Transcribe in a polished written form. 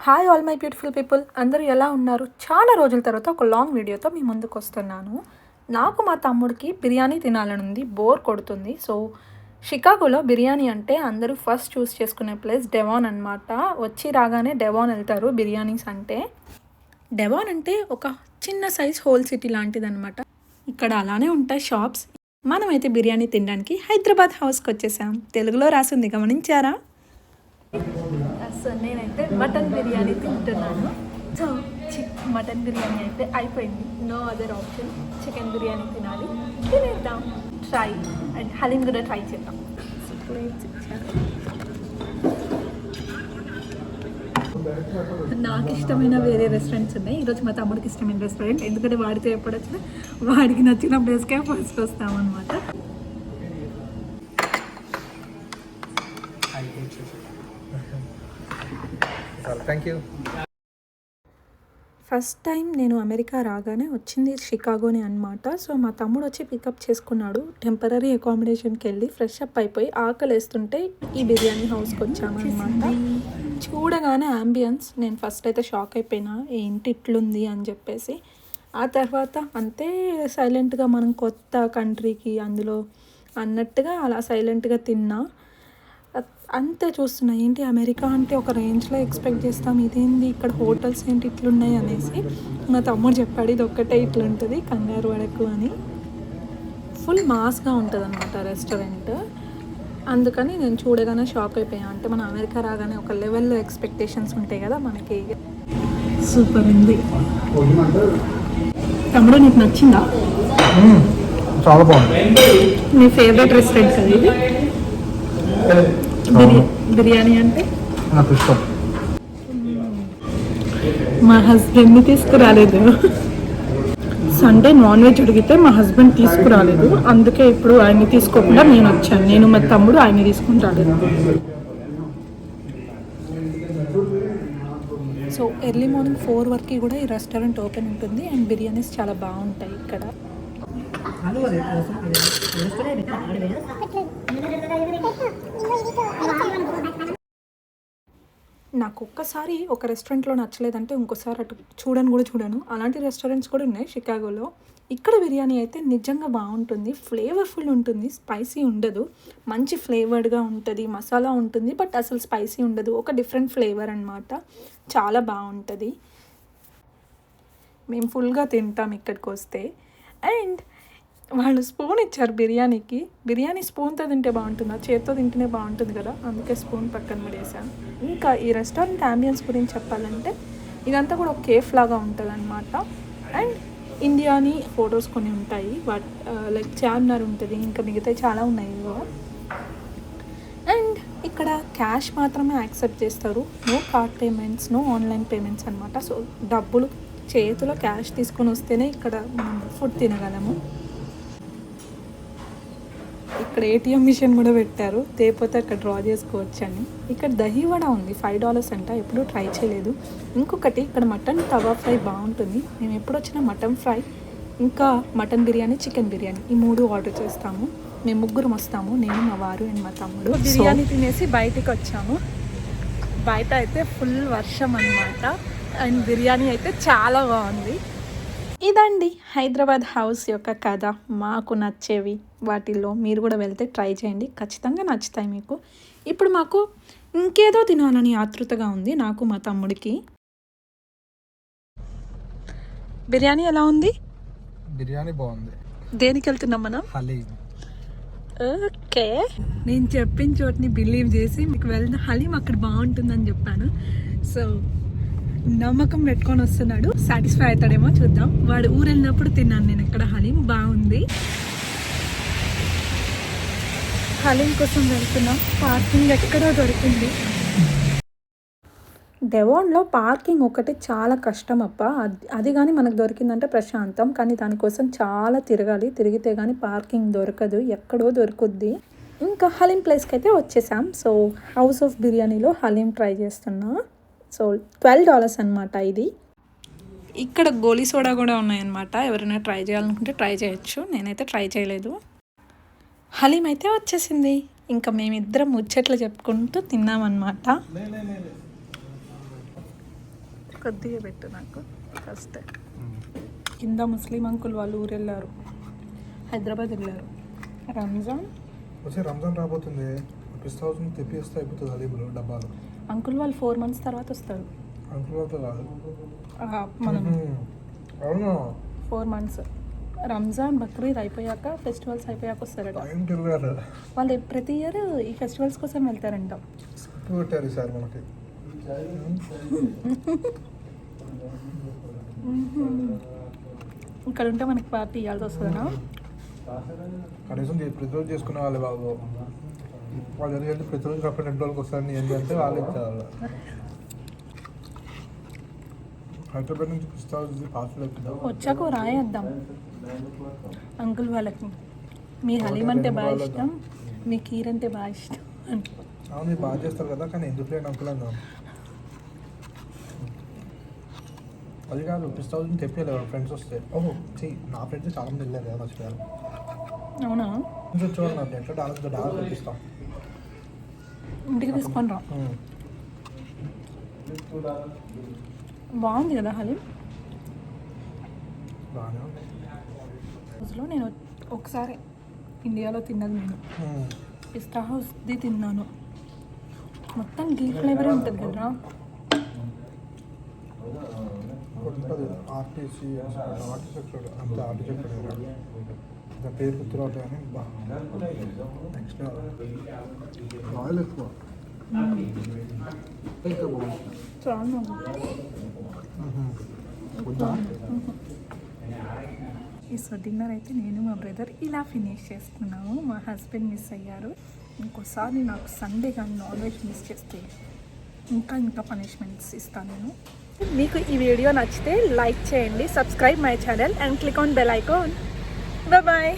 Hi all my beautiful people, అందరూ ఎలా ఉన్నారు? చాలా రోజుల తర్వాత ఒక లాంగ్ వీడియోతో మీ ముందుకు వస్తున్నాను. నాకు మా తమ్ముడికి బిర్యానీ తినాలని ఉంది, బోర్ కొడుతుంది. సో షికాగోలో బిర్యానీ అంటే అందరూ ఫస్ట్ చూస్ చేసుకునే ప్లేస్ డెవాన్ అనమాట. వచ్చి రాగానే డెవాన్ వెళ్తారు బిర్యానీస్ అంటే. డెవాన్ అంటే ఒక చిన్న సైజ్ హోల్ సిటీ లాంటిదనమాట. ఇక్కడ అలానే ఉంటాయి షాప్స్. మనమైతే బిర్యానీ తినడానికి హైదరాబాద్ హౌస్కి వచ్చేసాం. తెలుగులో రాసింది గమనించారా? సో నేనైతే మటన్ బిర్యానీ తింటున్నాను. సో మటన్ బిర్యానీ అయితే అయిపోయింది, no other option. Chicken biryani తినాలి, తినేద్దాం. ట్రై అండ్ హలీం కూడా ట్రై చేద్దాం. నాకు ఇష్టమైన వేరే రెస్టారెంట్స్ ఉన్నాయి. ఈరోజు మా తమ్ముడికి ఇష్టమైన రెస్టారెంట్, ఎందుకంటే వాడితో ఎప్పుడు వచ్చినా వాడికి నచ్చిన ప్లేస్కే ఫస్ట్ వస్తామన్నమాట. ఫస్ట్ టైం నేను అమెరికా రాగానే వచ్చింది షికాగోనే అనమాట. సో మా తమ్ముడు వచ్చి పికప్ చేసుకున్నాడు. టెంపరీ అకామిడేషన్కి వెళ్ళి ఫ్రెష్ అప్ అయిపోయి ఆకలి వేస్తుంటే ఈ బిర్యానీ హౌస్కి వచ్చామన్నమాట. చూడగానే అంబియన్స్ నేను ఫస్ట్ అయితే షాక్ అయిపోయినా, ఏంటి ఇట్లుంది అని చెప్పేసి. ఆ తర్వాత అంతే సైలెంట్గా మనం కొత్త కంట్రీకి అందులో అన్నట్టుగా అలా సైలెంట్గా తిన్నా. అంతే చూస్తున్నా, ఏంటి అమెరికా అంటే ఒక రేంజ్లో ఎక్స్పెక్ట్ చేస్తాం, ఇదేంది ఇక్కడ హోటల్స్ ఏంటి ఇట్లున్నాయి అనేసి. మా తమ్ముడు చెప్పాడు ఇది ఒక్కటే ఇట్లుంటుంది, కంగారు పడకు అని. ఫుల్ మాస్గా ఉంటుంది అనమాట రెస్టారెంట్. అందుకని నేను చూడగానే షాక్ అయిపోయాను. అంటే మన అమెరికా రాగానే ఒక లెవెల్లో ఎక్స్పెక్టేషన్స్ ఉంటాయి కదా మనకి. సూపర్ ఉంది. తమ్ముడు నీకు నచ్చిందా? చాలా బాగుంది. మీ ఫేవరెట్ రెస్టారెంట్ కదా ఇది? బిర్యానీ అంటే నాకు ఇష్టం. మా హస్బెండ్ని తీసుకురాలేదు. సండే నాన్ వెజ్ అడిగితే మా హస్బెండ్ తీసుకురాలేదు, అందుకే ఇప్పుడు ఆయన్ని తీసుకోకుండా నేను వచ్చాను. నేను మా తమ్ముడు ఆయన్ని తీసుకుని రాలేదు. సో ఎర్లీ మార్నింగ్ 4 వరకు కూడా ఈ రెస్టారెంట్ ఓపెన్ ఉంటుంది అండ్ బిర్యానీస్ చాలా బాగుంటాయి ఇక్కడ. నాకు ఒక్కసారి ఒక రెస్టారెంట్లో నచ్చలేదంటే ఇంకోసారి అటు చూడను. అలాంటి రెస్టారెంట్స్ కూడా ఉన్నాయి షికాగోలో. ఇక్కడ బిర్యానీ అయితే నిజంగా బాగుంటుంది, ఫ్లేవర్ఫుల్ ఉంటుంది, స్పైసీ ఉండదు. మంచి ఫ్లేవర్డ్గా ఉంటుంది, మసాలా ఉంటుంది, బట్ అసలు స్పైసీ ఉండదు. ఒక డిఫరెంట్ ఫ్లేవర్ అనమాట, చాలా బాగుంటుంది. మేము ఫుల్గా తింటాం ఇక్కడికి వస్తే. అండ్ వాళ్ళు స్పూన్ ఇచ్చారు బిర్యానీకి. బిర్యానీ స్పూన్తో తింటే బాగుంటుందా, చేత్తో తింటేనే బాగుంటుంది కదా, అందుకే స్పూన్ పక్కన పడేసాను. ఇంకా ఈ రెస్టారెంట్ అంబియన్స్ గురించి చెప్పాలంటే ఇదంతా కూడా ఒక కేఫ్ లాగా ఉంటుంది అనమాట. అండ్ ఇండియాని ఫొటోస్ కొన్ని ఉంటాయి, వాట్ లైక్ చార్మినార్ ఉంటుంది, ఇంకా మిగతా చాలా ఉన్నాయి. అండ్ ఇక్కడ క్యాష్ మాత్రమే యాక్సెప్ట్ చేస్తారు, no card payments, no online payments అనమాట. సో డబ్బులు చేతిలో క్యాష్ తీసుకొని వస్తేనే ఇక్కడ మనం ఫుడ్ తినగలము. ఇక్కడ ఏటీఎం మిషన్ కూడా పెట్టారు, తేపోతే అక్కడ డ్రా చేసుకోవచ్చని. ఇక్కడ దహీ వడ ఉంది, $5 అంట, ఎప్పుడూ ట్రై చేయలేదు. ఇంకొకటి ఇక్కడ మటన్ తవా ఫ్రై బాగుంటుంది. మేము ఎప్పుడు వచ్చినా మటన్ ఫ్రై, ఇంకా మటన్ బిర్యానీ, చికెన్ బిర్యానీ ఈ 3 ఆర్డర్ చేస్తాము. మేము 3 వస్తాము, నేను, మా వారు అండ్ మా తమ్ముడు. బిర్యానీ తినేసి బయటికి వచ్చాము. బయట అయితే ఫుల్ వర్షం అనమాట అండ్ బిర్యానీ అయితే చాలా బాగుంది. ఇదండి హైదరాబాద్ హౌస్ యొక్క కథ. మాకు నచ్చేవి వాటిల్లో మీరు కూడా వెళ్తే ట్రై చేయండి, ఖచ్చితంగా నచ్చుతాయి మీకు. ఇప్పుడు మాకు ఇంకేదో తినాలని ఆతృతగా ఉంది నాకు, మా తమ్ముడికి. బిర్యానీ ఎలా ఉంది? బిర్యానీ బాగుంది. దేనికి వెళ్తున్నాం మనం? హలీం. ఓకే, నేను చెప్పిన చోటుని బిలీవ్ చేసి మీకు వెళ్తే హలీం అక్కడ బాగుంటుందని చెప్పాను. సో నమ్మకం పెట్టుకొని వస్తున్నాడు, సాటిస్ఫై అవుతాడేమో చూద్దాం. వాడు ఊరు వెళ్ళినప్పుడు తిన్నాను నేను ఇక్కడ హలీం, బాగుంది. హలీం కోసం వెళ్తున్నాం. పార్కింగ్ ఎక్కడో దొరికింది. డెవాన్లో పార్కింగ్ ఒకటి చాలా కష్టం అప్ప. అది కానీ మనకు దొరికిందంటే ప్రశాంతం, కానీ దానికోసం చాలా తిరిగితే కానీ పార్కింగ్ దొరకదు, ఎక్కడో దొరుకుద్ది. ఇంకా హలీం ప్లేస్కి అయితే వచ్చేసాం. సో హౌస్ ఆఫ్ బిర్యానీలో హలీం ట్రై చేస్తున్నా. సో $12 అనమాట ఇది. ఇక్కడ గోలీ సోడా కూడా ఉన్నాయన్నమాట, ఎవరైనా ట్రై చేయాలనుకుంటే ట్రై చేయొచ్చు. నేనైతే ట్రై చేయలేదు. హలీం అయితే వచ్చేసింది. ఇంకా మేమిద్దరం ముచ్చట్లు చెప్పుకుంటూ తిన్నామన్నమాట. కొద్దిగా పెట్టు నాకు ఫస్ట్. కింద ముస్లిం అంకుల్ వాళ్ళు ఊరు వెళ్ళారు, హైదరాబాద్ వెళ్ళారు. రంజాన్ వచ్చే రంజాన్ రాబోతుంది. పిస్తా హౌస్ నుంచి తెప్పిస్తే అయిపోతుంది హలీములు డబ్బాలు. అంకుల్ వాళ్ళు 4 months తర్వాత వస్తారు. అంకుల్ వాళ్ళతో కాదు, మనం అవును 4 months. రంజాన్ బక్రీద్ అయిపోయాక, ఫెస్టివల్స్ అయిపోయాక వస్తారట టైం తిరగారు. వాళ్ళు. ప్రతి ఇయర్ ఈ ఫెస్టివల్స్ కోసం వెళ్తారంట. స్క్రిప్ట్ పెట్టారు ఈసారి మనకి. ఇక్కడ ఉంటే మనకి పార్టీ ఇవ్వాల్సి వస్తుందనా? కనీసం ప్రతిరోజు చేసుకునే వాళ్ళు బాబు. వాళ్ళు ఎందుకంటే ప్రతిరోజు కాకుండా 2 రోజులకి వస్తారని ఏంటంటే వాళ్ళు ఇచ్చారు. హైదరాబాద్ నుంచి పిస్తా హౌస్ పార్సల్ ఎక్కుదాం. వచ్చాక రాయేద్దాం అంకుల్ వాళ్ళకి. మీ హలీం అంటే బాగా ఇష్టం, మీ కీర్ అంటే బాగా ఇష్టం అని. అవును మీరు బాగా చేస్తారు కదా, కానీ ఎందుకు లేని అంకుల్ అందాం. అది కాదు, పిస్తా హౌస్ నుంచి తెప్పలేదు ఫ్రెండ్స్ వస్తే. ఓహో నా ఫ్రెండ్స్ చాలా మంది వెళ్ళారు కదా మర్చిపోయారు. అవునా? ఇంకా చూడండి నాకు ఎట్లా డాలర్ తెప్పిస్తాం. ఇంటికి తీసుకొని రా. బాగుంది కదా హలీం. బాగానే ఉంది. రోజులో నేను ఒకసారి ఇండియాలో తిన్నది నేను పిస్తా హౌస్ది తిన్నాను. మొత్తం గీ ఫ్లేవరే ఉంటుంది కదా. ఉంటుంది ఆర్టీసీ చూడు, అంత ఆర్టీసీ చూడాలి. ఇంకా పేరు గుర్తురాదు కానీ నెక్స్ట్ ఆయిల్ ఎక్కువ ఇంకా బాగుంది. చాలా సో డిన్నర్ అయితే నేను మా బ్రదర్ ఇలా ఫినిష్ చేస్తున్నాము. మా హస్బెండ్ మిస్ అయ్యారు. ఇంకోసారి నాకు సండే కానీ నాన్ వెజ్ మిస్ చేస్తే ఇంకా పనిష్మెంట్స్ ఇస్తాను నేను. మీకు ఈ వీడియో నచ్చితే లైక్ చేయండి, subscribe my channel and click on bell icon. Bye.